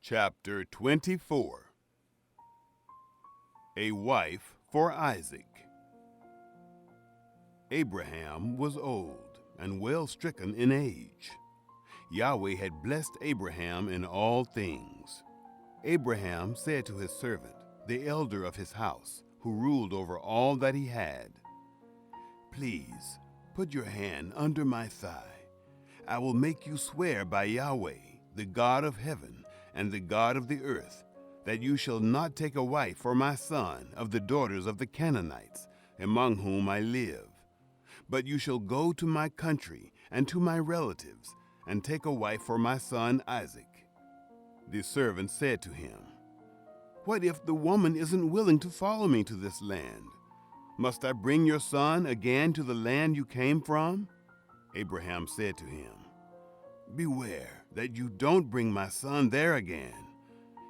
Chapter 24. A wife for Isaac. Abraham was old and well stricken in age. Yahweh had blessed Abraham in all things. Abraham said to his servant, the elder of his house, who ruled over all that he had, "Please, put your hand under my thigh. I will make you swear by Yahweh, the God of heaven and the God of the earth, that you shall not take a wife for my son of the daughters of the Canaanites, among whom I live. But you shall go to my country and to my relatives, and take a wife for my son Isaac." The servant said to him, "What if the woman isn't willing to follow me to this land? Must I bring your son again to the land you came from?" Abraham said to him, "Beware that you don't bring my son there again.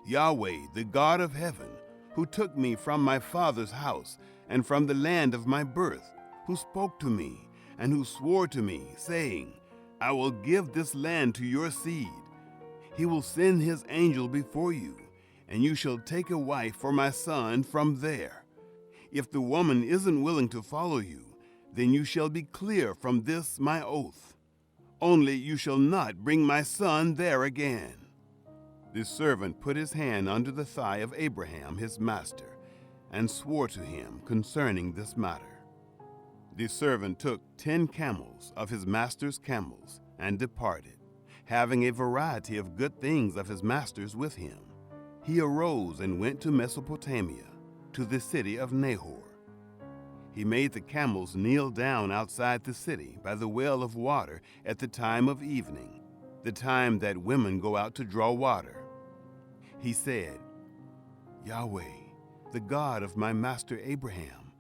Yahweh, the God of heaven, who took me from my father's house and from the land of my birth, who spoke to me and who swore to me, saying, 'I will give this land to your seed.' He will send his angel before you, and you shall take a wife for my son from there. If the woman isn't willing to follow you, then you shall be clear from this my oath. Only you shall not bring my son there again." The servant put his hand under the thigh of Abraham his master, and swore to him concerning this matter. The servant took 10 camels of his master's camels, and departed, having a variety of good things of his master's with him. He arose and went to Mesopotamia, to the city of Nahor. He made the camels kneel down outside the city by the well of water at the time of evening, the time that women go out to draw water. He said, "Yahweh, the God of my master Abraham,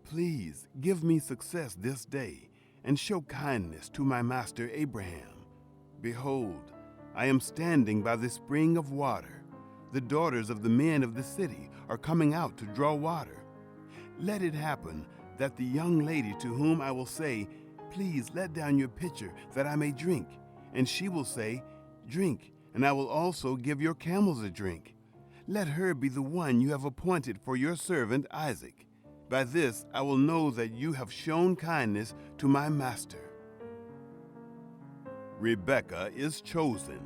please give me success this day and show kindness to my master Abraham. Behold, I am standing by the spring of water. The daughters of the men of the city are coming out to draw water. Let it happen that the young lady to whom I will say, 'Please let down your pitcher that I may drink,' and she will say, 'Drink, and I will also give your camels a drink,' let her be the one you have appointed for your servant Isaac. By this I will know that you have shown kindness to my master." Rebekah is chosen.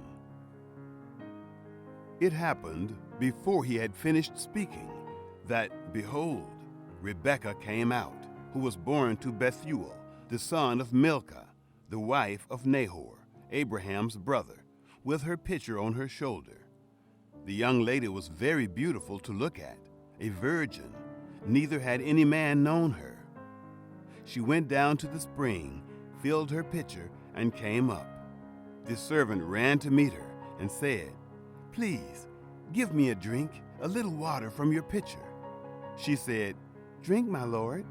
It happened, before he had finished speaking, that, behold, Rebekah came out, who was born to Bethuel, the son of Milcah, the wife of Nahor, Abraham's brother, with her pitcher on her shoulder. The young lady was very beautiful to look at, a virgin, neither had any man known her. She went down to the spring, filled her pitcher, and came up. The servant ran to meet her and said, "Please, give me a drink, a little water from your pitcher." She said, "Drink, my lord."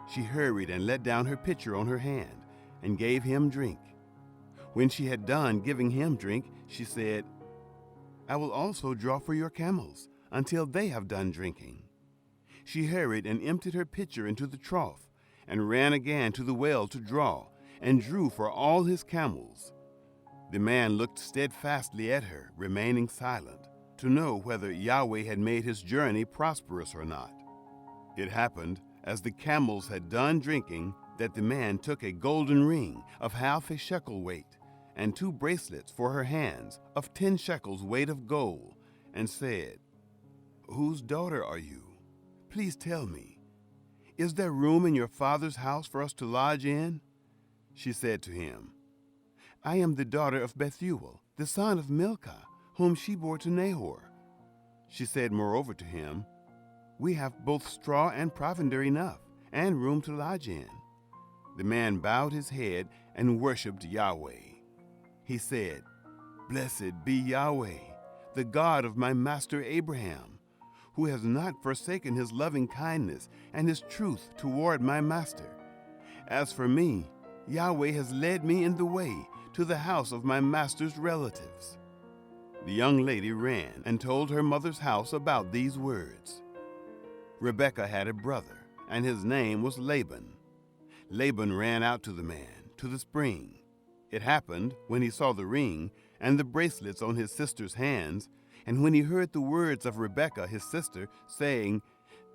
She hurried and let down her pitcher on her hand and gave him drink. When she had done giving him drink, she said, "I will also draw for your camels until they have done drinking." She hurried and emptied her pitcher into the trough and ran again to the well to draw, and drew for all his camels. The man looked steadfastly at her, remaining silent, to know whether Yahweh had made his journey prosperous or not. It happened, as the camels had done drinking, that the man took a golden ring of half a shekel weight, and 2 bracelets for her hands of 10 shekels weight of gold, and said, "Whose daughter are you? Please tell me. Is there room in your father's house for us to lodge in?" She said to him, "I am the daughter of Bethuel, the son of Milcah, whom she bore to Nahor." She said moreover to him, "We have both straw and provender enough, and room to lodge in." The man bowed his head and worshipped Yahweh. He said, "Blessed be Yahweh, the God of my master Abraham, who has not forsaken his loving kindness and his truth toward my master. As for me, Yahweh has led me in the way to the house of my master's relatives." The young lady ran and told her mother's house about these words. Rebekah had a brother, and his name was Laban. Laban ran out to the man, to the spring. It happened, when he saw the ring and the bracelets on his sister's hands, And when he heard the words of Rebekah his sister, saying,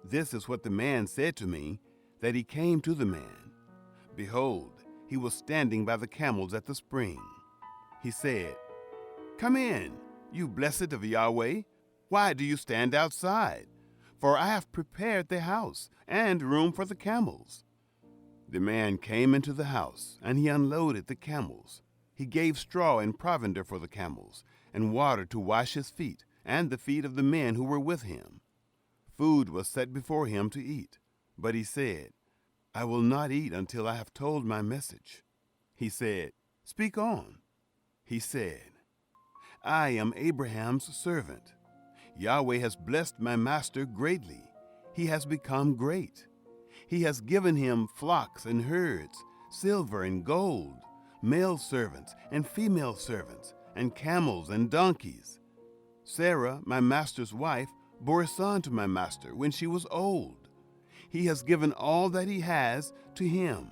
"This is what the man said to me," that he came to the man. Behold, he was standing by the camels at the spring. He said, "Come in, you blessed of Yahweh. Why do you stand outside? For I have prepared the house and room for the camels." The man came into the house, and he unloaded the camels. He gave straw and provender for the camels, and water to wash his feet and the feet of the men who were with him. Food was set before him to eat, but he said, "I will not eat until I have told my message." He said, "Speak on." He said, "I am Abraham's servant. Yahweh has blessed my master greatly. He has become great. He has given him flocks and herds, silver and gold, male servants and female servants, and camels and donkeys. Sarah, my master's wife, bore a son to my master when she was old. He has given all that he has to him.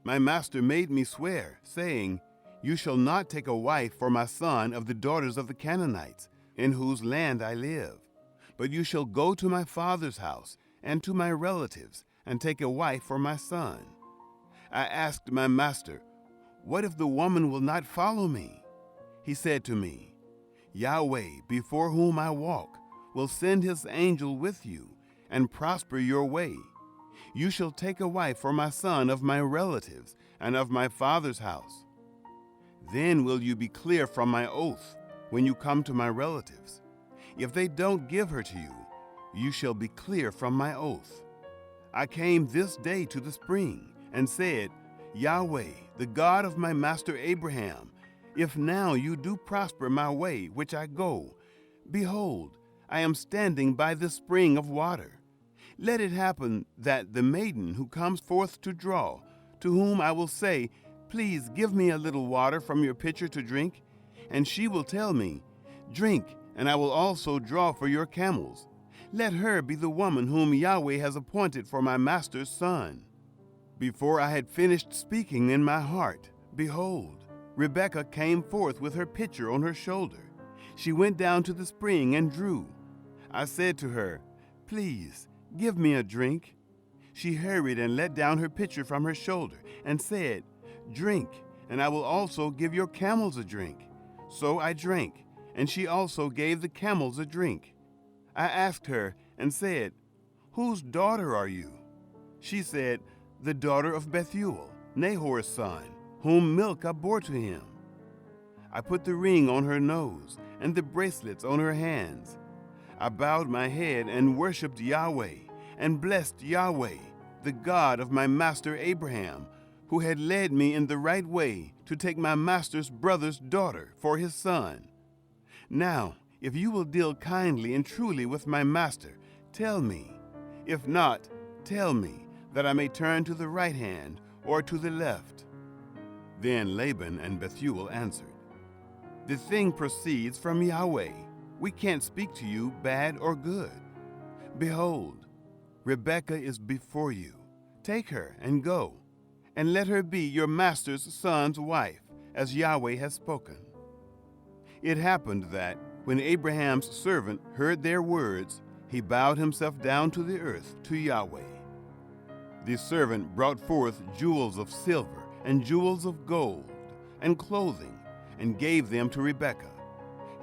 My master made me swear, saying, 'You shall not take a wife for my son of the daughters of the Canaanites, in whose land I live, but you shall go to my father's house and to my relatives and take a wife for my son.' I asked my master, 'What if the woman will not follow me?' He said to me, 'Yahweh, before whom I walk, will send his angel with you and prosper your way. You shall take a wife for my son of my relatives and of my father's house. Then will you be clear from my oath when you come to my relatives. If they don't give her to you, you shall be clear from my oath.' I came this day to the spring and said, 'Yahweh, the God of my master Abraham, if now you do prosper my way which I go, behold, I am standing by this spring of water. Let it happen that the maiden who comes forth to draw, to whom I will say, "Please give me a little water from your pitcher to drink," and she will tell me, "Drink, and I will also draw for your camels," let her be the woman whom Yahweh has appointed for my master's son." Before I had finished speaking in my heart, behold, Rebekah came forth with her pitcher on her shoulder. She went down to the spring and drew. I said to her, "Please, give me a drink." She hurried and let down her pitcher from her shoulder and said, "Drink, and I will also give your camels a drink." So I drank, and she also gave the camels a drink. I asked her and said, "Whose daughter are you?" She said, "The daughter of Bethuel, Nahor's son, whom Milcah bore to him." I put the ring on her nose and the bracelets on her hands. I bowed my head and worshipped Yahweh and blessed Yahweh, the God of my master Abraham, who had led me in the right way to take my master's brother's daughter for his son. Now, if you will deal kindly and truly with my master, tell me. If not, tell me, that I may turn to the right hand or to the left." Then Laban and Bethuel answered, "The thing proceeds from Yahweh. We can't speak to you bad or good. Behold, Rebekah is before you. Take her and go, and let her be your master's son's wife, as Yahweh has spoken." It happened that, when Abraham's servant heard their words, he bowed himself down to the earth to Yahweh. The servant brought forth jewels of silver and jewels of gold and clothing, and gave them to Rebekah.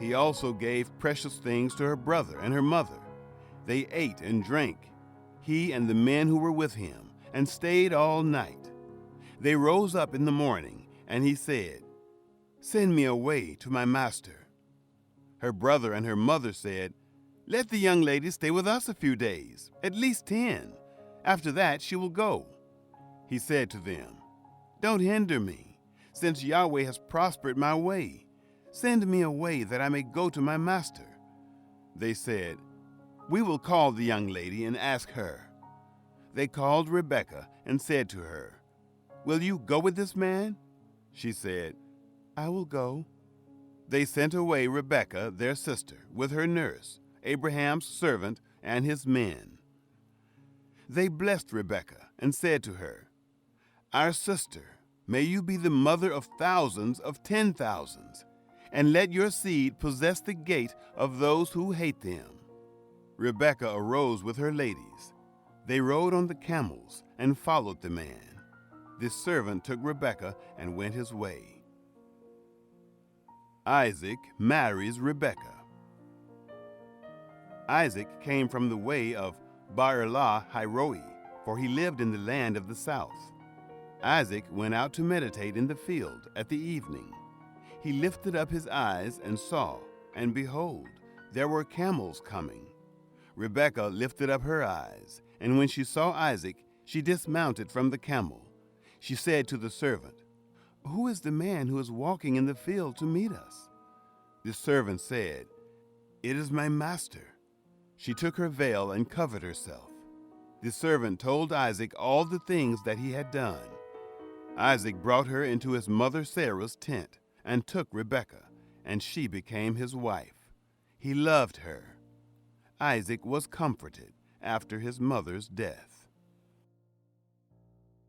He also gave precious things to her brother and her mother. They ate and drank, he and the men who were with him, and stayed all night. They rose up in the morning, and he said, "Send me away to my master." Her brother and her mother said, "Let the young lady stay with us a few days, at least 10. After that she will go." He said to them, "Don't hinder me, since Yahweh has prospered my way. Send me away that I may go to my master." They said, "We will call the young lady and ask her." They called Rebekah and said to her, "Will you go with this man?" She said, "I will go." They sent away Rebekah, their sister, with her nurse, Abraham's servant, and his men. They blessed Rebekah and said to her, "Our sister, may you be the mother of thousands of 10,000s, and let your seed possess the gate of those who hate them." Rebekah arose with her ladies. They rode on the camels and followed the man. The servant took Rebekah and went his way. Isaac marries Rebekah. Isaac came from the way of Beer-lahai-roi, for he lived in the land of the south. Isaac went out to meditate in the field at the evening. He lifted up his eyes and saw, and behold, there were camels coming. Rebekah lifted up her eyes, and when she saw Isaac, she dismounted from the camel. She said to the servant, "Who is the man who is walking in the field to meet us?" The servant said, "It is my master." She took her veil and covered herself. The servant told Isaac all the things that he had done. Isaac brought her into his mother Sarah's tent and took Rebekah, and she became his wife. He loved her. Isaac was comforted after his mother's death.